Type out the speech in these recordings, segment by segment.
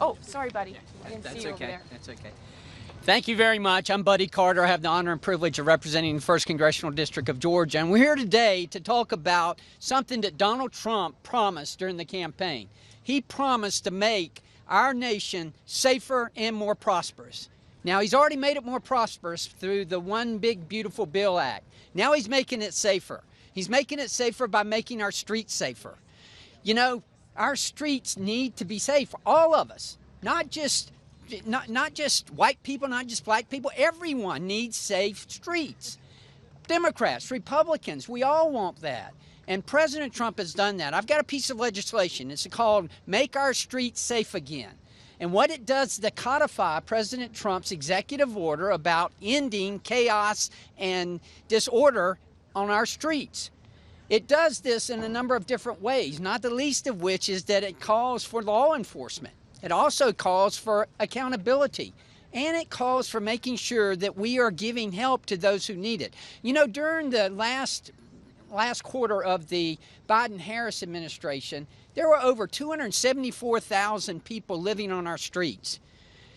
Oh, sorry, buddy. I didn't see you over there. That's okay. Thank you very much. I'm Buddy Carter. I have the honor and privilege of representing the 1st Congressional District of Georgia. And we're here today to talk about something that Donald Trump promised during the campaign. He promised to make our nation safer and more prosperous. Now, he's already made it more prosperous through the One Big Beautiful Bill Act. Now he's making it safer. He's making it safer by making our streets safer. You know, our streets need to be safe, all of us, not just white people, not just black people. Everyone needs safe streets. Democrats, Republicans, we all want that. And President Trump has done that. I've got a piece of legislation. It's called Make Our Streets Safe Again. And what it does is to codify President Trump's executive order about ending chaos and disorder on our streets. It does this in a number of different ways, not the least of which is that it calls for law enforcement. It also calls for accountability, and it calls for making sure that we are giving help to those who need it. You know, during the last quarter of the Biden-Harris administration, there were over 274,000 people living on our streets.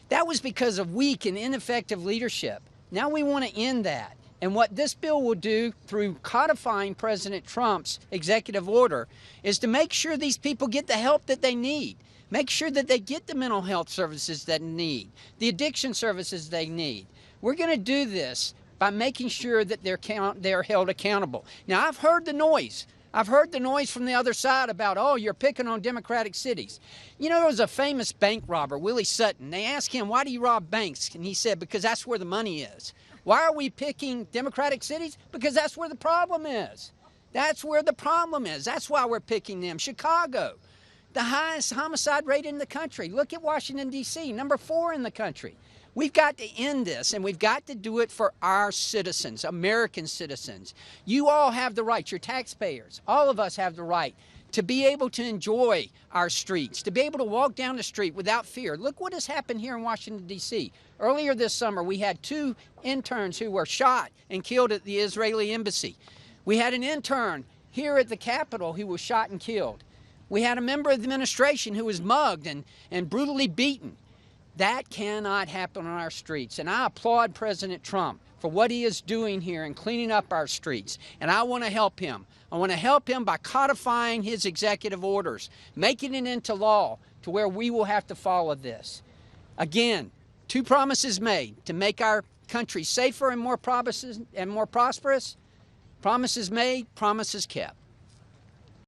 That was because of weak and ineffective leadership. Now we want to end that. And what this bill will do through codifying President Trump's executive order is to make sure these people get the help that they need. Make sure that they get the mental health services that they need, the addiction services they need. We're going to do this by making sure that they're held accountable. Now, I've heard the noise. I've heard the noise from the other side about, oh, you're picking on Democratic cities. You know, there was a famous bank robber, Willie Sutton. They asked him, why do you rob banks? And he said, because that's where the money is. Why are we picking Democratic cities? Because that's where the problem is. That's where the problem is. That's why we're picking them. Chicago, the highest homicide rate in the country. Look at Washington, D.C., number 4 in the country. We've got to end this, and we've got to do it for our citizens, American citizens. You all have the right, your taxpayers, all of us have the right to be able to enjoy our streets, to be able to walk down the street without fear. Look what has happened here in Washington, D.C. Earlier this summer, we had 2 interns who were shot and killed at the Israeli embassy. We had an intern here at the Capitol who was shot and killed. We had a member of the administration who was mugged and brutally beaten. That cannot happen on our streets. And I applaud President Trump for what he is doing here and cleaning up our streets. And I want to help him. I want to help him by codifying his executive orders, making it into law to where we will have to follow this. Again, 2 promises made to make our country safer and more prosperous. Promises made, promises kept.